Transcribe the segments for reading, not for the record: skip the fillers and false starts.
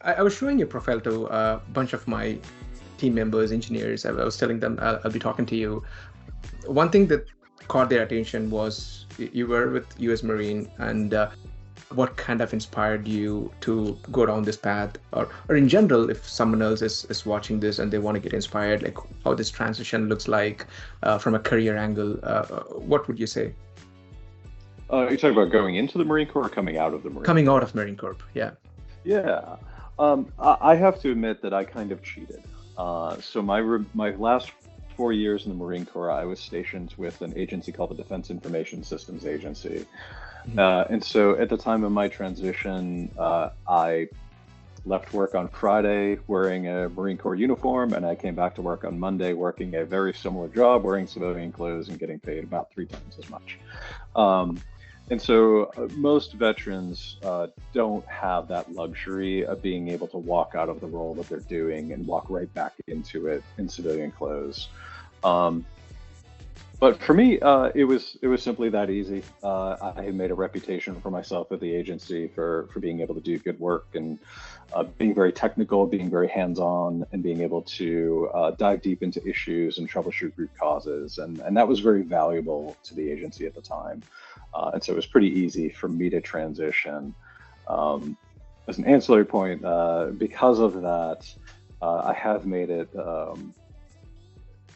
I was showing your profile to a bunch of my team members, engineers. I was telling them I'll be talking to you. One thing that caught their attention was you were with US Marine, and what kind of inspired you to go down this path, or in general, if someone else is watching this and they want to get inspired, like how this transition looks like from a career angle, what would you say? You're talking about going into the Marine Corps or coming out of the Marine Coming out Corps? of Marine Corps, yeah. Yeah. I have to admit that I kind of cheated. So my last 4 years in the Marine Corps, I was stationed with an agency called the Defense Information Systems Agency. Mhm. And so at the time of my transition, I left work on Friday wearing a Marine Corps uniform, and I came back to work on Monday working a very similar job, wearing civilian clothes and getting paid about 3 times as much. Um, and so most veterans don't have that luxury of being able to walk out of the role that they're doing and walk right back into it in civilian clothes. Um, but for me, it was simply that easy. I had made a reputation for myself at the agency for being able to do good work and being very technical, being very hands-on, and being able to dive deep into issues and troubleshoot root causes, and that was very valuable to the agency at the time. And so it was pretty easy for me to transition. Um, as an ancillary point, because of that, I have made it.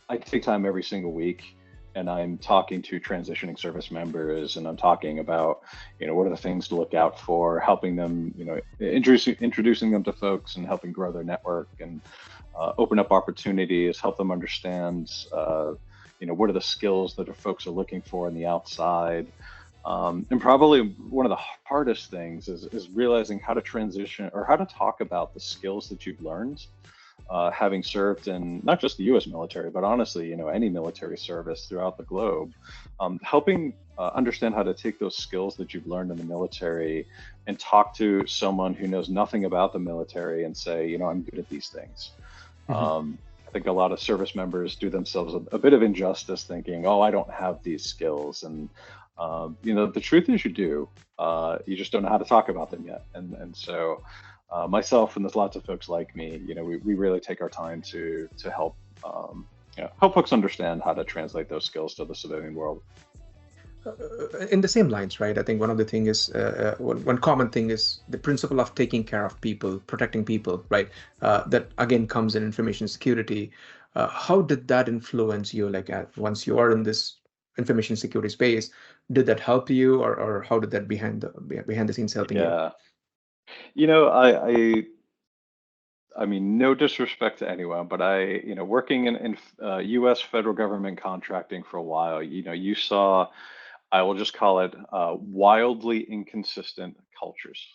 I take time every single week and I'm talking to transitioning service members and I'm talking about, what are the things to look out for, helping them, introducing them to folks and helping grow their network and open up opportunities, help them understand, what are the skills that folks are looking for in the outside. And probably one of the hardest things is realizing how to transition or how to talk about the skills that you've learned having served in not just the U.S. military, but honestly, any military service throughout the globe, helping understand how to take those skills that you've learned in the military and talk to someone who knows nothing about the military and say, I'm good at these things. Mhm. I think a lot of service members do themselves a bit of injustice thinking, oh, I don't have these skills. And, the truth is you do. You just don't know how to talk about them yet. And so myself and there's lots of folks like me, we really take our time to help help folks understand how to translate those skills to the civilian world. In the same lines, right? I think one of the thing is one common thing is the principle of taking care of people, protecting people, right? That again comes in information security. How did that influence you? Like once you are in this information security space, did that help you, or how did that behind the scenes helping you? Yeah, you know, I mean, no disrespect to anyone, but working in U.S. federal government contracting for a while, you saw, I will just call it wildly inconsistent cultures.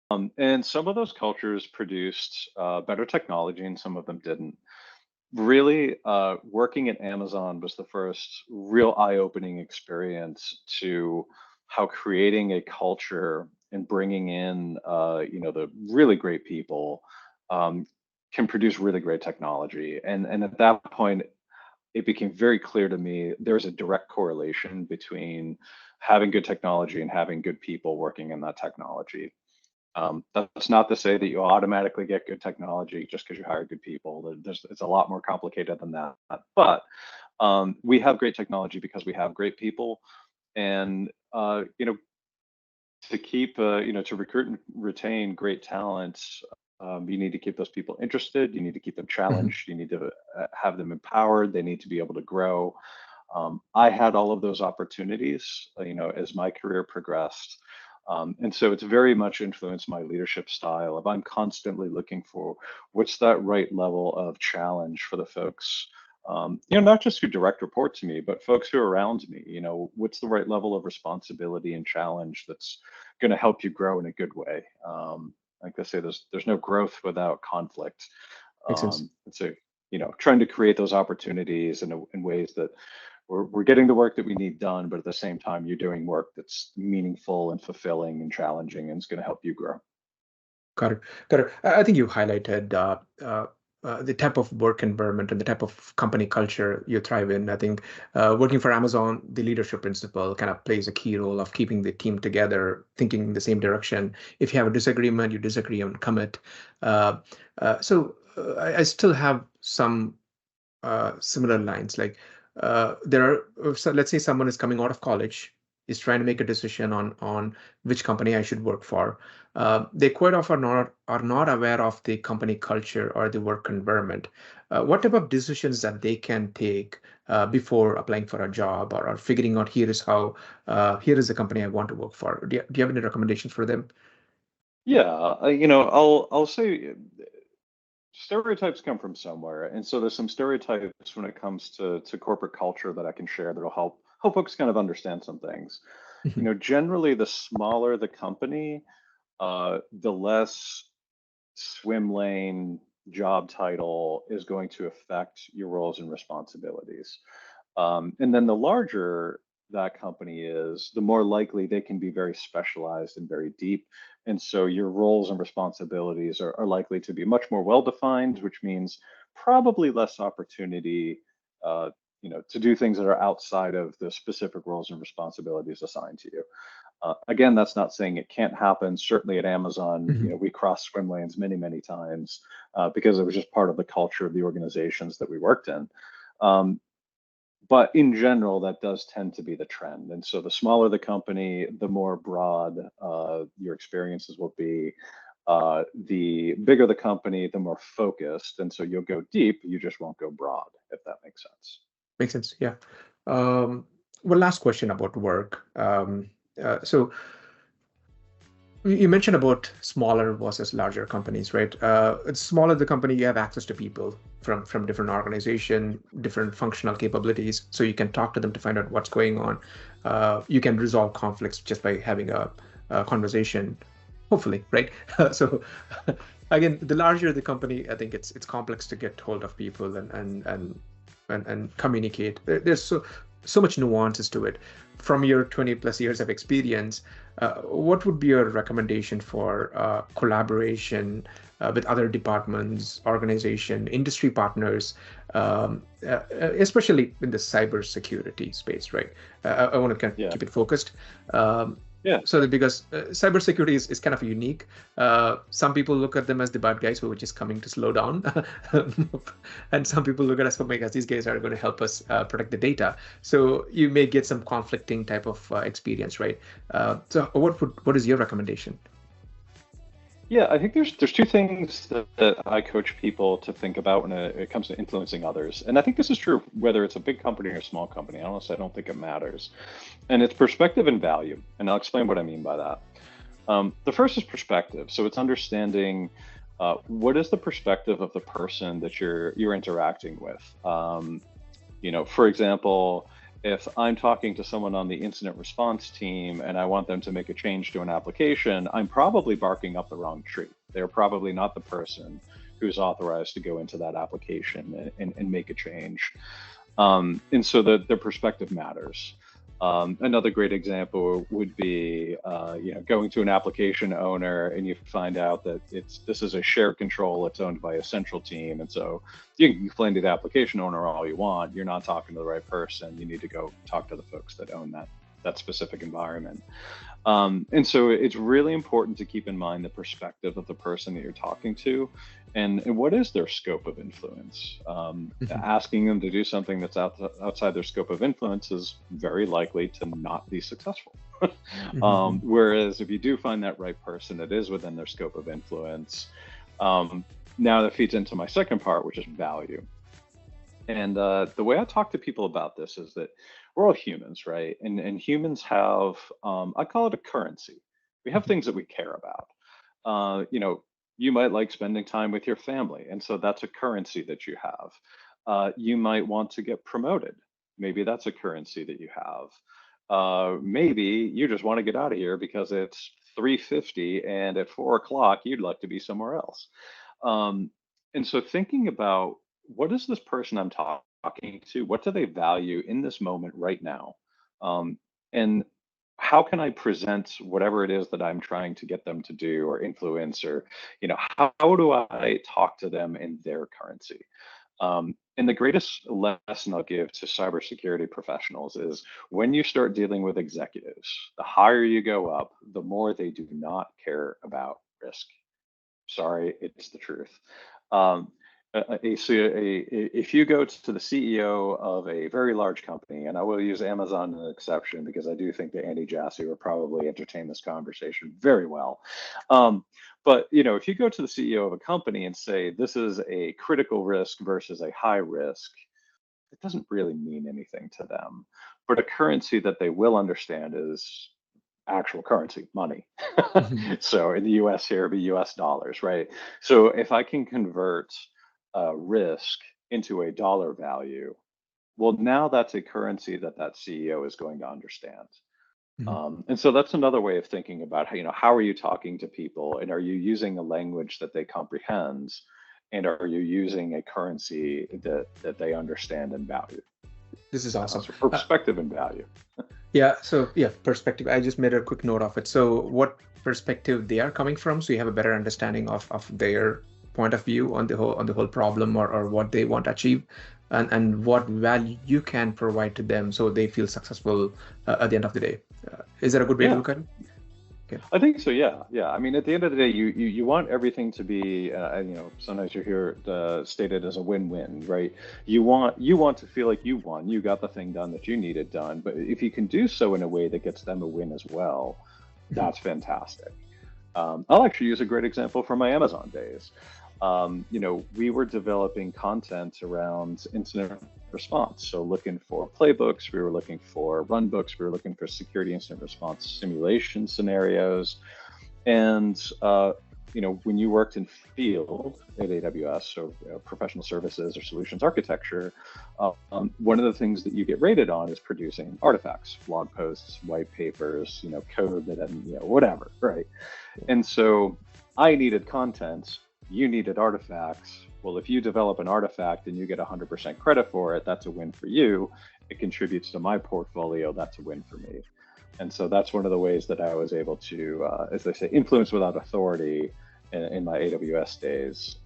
And some of those cultures produced better technology and some of them didn't. Really, working at Amazon was the first real eye-opening experience to how creating a culture and bringing in, the really great people um, can produce really great technology. And at that point, it became very clear to me there's a direct correlation between having good technology and having good people working in that technology. That's not to say that you automatically get good technology just because you hire good people. It's a lot more complicated than that. But we have great technology because we have great people, and to keep, to recruit and retain great talents, you need to keep those people interested. You need to keep them Mhm. challenged. You need to have them empowered. They need to be able to grow. I had all of those opportunities, as my career progressed. And so it's very much influenced my leadership style of I'm constantly looking for what's that right level of challenge for the folks, not just who direct report to me, but folks who are around me, what's the right level of responsibility and challenge that's going to help you grow in a good way. Like I say, there's no growth without conflict. Makes sense. And so, trying to create those opportunities in ways that we're getting the work that we need done, but at the same time, you're doing work that's meaningful and fulfilling and challenging and it's going to help you grow. Got it. Got it. I think you highlighted the type of work environment and the type of company culture you thrive in. I think working for Amazon, the leadership principle kind of plays a key role of keeping the team together, thinking in the same direction. If you have a disagreement, you disagree and commit. I still have some similar lines. Like there are, so let's say someone is coming out of college, is trying to make a decision on which company I should work for. They quite often are not aware of the company culture or the work environment. What type of decisions that they can take before applying for a job, or figuring out here is the company I want to work for? Do you have any recommendations for them? Yeah, I'll say stereotypes come from somewhere, and so there's some stereotypes when it comes to corporate culture that I can share that'll help folks kind of understand some things. Generally, the smaller the company, the less swim lane job title is going to affect your roles and responsibilities. And then the larger that company is, the more likely they can be very specialized and very deep. And so your roles and responsibilities are likely to be much more well defined, which means probably less opportunity, to do things that are outside of the specific roles and responsibilities assigned to you. Again, that's not saying it can't happen. Certainly at Amazon, Mhm. we crossed swim lanes many, many times because it was just part of the culture of the organizations that we worked in. Um, but in general, that does tend to be the trend. And so the smaller the company, the more broad your experiences will be. The bigger the company, the more focused. And so you'll go deep, you just won't go broad, if that makes sense. Makes sense. Yeah. Um, One last question about work. So you mentioned about smaller versus larger companies, right? It's smaller the company, you have access to people from different organization, different functional capabilities, so you can talk to them to find out what's going on. You can resolve conflicts just by having a conversation, hopefully, right? So again, the larger the company, I think it's complex to get hold of people and communicate. There's so much nuances to it. From your 20 plus years of experience, what would be your recommendation for collaboration with other departments, organization, industry partners, especially in the cybersecurity space, right? I want to kind of Yeah. keep it focused. Um, Yeah. so that because cybersecurity is kind of unique. Some people look at them as the bad guys who are just coming to slow down, and some people look at us, oh my gosh, these guys are going to help us protect the data. So you may get some conflicting type of experience, right? So what is your recommendation? Yeah, I think there's two things that I coach people to think about when it comes to influencing others. And I think this is true whether it's a big company or a small company. Honestly, I don't think it matters. And it's perspective and value. And I'll explain what I mean by that. The first is perspective. So it's understanding what is the perspective of the person that you're interacting with. For example, if I'm talking to someone on the incident response team and I want them to make a change to an application, I'm probably barking up the wrong tree. They're probably not the person who's authorized to go into that application and make a change. And so the perspective matters. Another great example would be, going to an application owner and you find out that this is a shared control. It's owned by a central team, and so you can complain to the application owner all you want. You're not talking to the right person. You need to go talk to the folks that own that specific environment. And so it's really important to keep in mind the perspective of the person that you're talking to and what is their scope of influence. Mhm. Asking them to do something that's outside their scope of influence is very likely to not be successful. Mhm. Whereas if you do find that right person that is within their scope of influence, um, now that feeds into my second part, which is value. And the way I talk to people about this is that we're all humans, right? And humans have, I call it a currency. We have Mhm. things that we care about. You might like spending time with your family, and so that's a currency that you have. You might want to get promoted. Maybe that's a currency that you have. Maybe you just want to get out of here because it's 3:50 and at 4 o'clock you'd like to be somewhere else. Um, and so thinking about what is this person I'm talking to? What do they value in this moment right now? And how can I present whatever it is that I'm trying to get them to do or influence, or how do I talk to them in their currency? And the greatest lesson I'll give to cybersecurity professionals is when you start dealing with executives, the higher you go up, the more they do not care about risk. Sorry, it's the truth. Um, if you go to the CEO of a very large company, and I will use Amazon as an exception because I do think that Andy Jassy will probably entertain this conversation very well. But if you go to the CEO of a company and say this is a critical risk versus a high risk, it doesn't really mean anything to them. But a currency that they will understand is actual currency, money. Mhm. So in the US here, it'd be US dollars, right? So if I can convert risk into a dollar value, well, now that's a currency that that CEO is going to understand. Mhm. And so that's another way of thinking about how, how are you talking to people, and are you using a language that they comprehend, and are you using a currency that they understand and value? This is awesome. So perspective and value. Yeah, so yeah, perspective. I just made a quick note of it. So what perspective they are coming from, so you have a better understanding of their point of view on the whole problem, or what they want to achieve, and what value you can provide to them so they feel successful at the end of the day. Is that a good way to Yeah. look at it? Okay. I think so. Yeah, yeah. I mean, at the end of the day, you want everything to be, sometimes you hear it stated as a win-win, right? You want to feel like you won, you got the thing done that you needed done. But if you can do so in a way that gets them a win as well, Mhm. that's fantastic. I'll actually use a great example from my Amazon days. We were developing content around incident response. So looking for playbooks, we were looking for run books, we were looking for security incident response simulation scenarios. And when you worked in field at AWS, so professional services or solutions architecture, one of the things that you get rated on is producing artifacts, blog posts, white papers, code that, whatever, right? And so I needed content, you needed artifacts. Well, if you develop an artifact and you get 100% credit for it, that's a win for you. It contributes to my portfolio, that's a win for me. And so that's one of the ways that I was able to, as they say, influence without authority in my AWS days,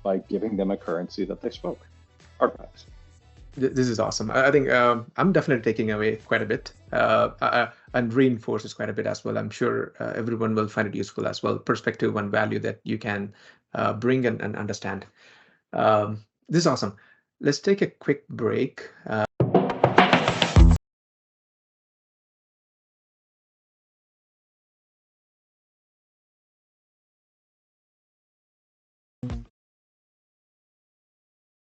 by giving them a currency that they spoke, artifacts. This is awesome. I think I'm definitely taking away quite a bit, and reinforces quite a bit as well. I'm sure everyone will find it useful as well. Perspective and value that you can bring and understand. This is awesome. Let's take a quick break.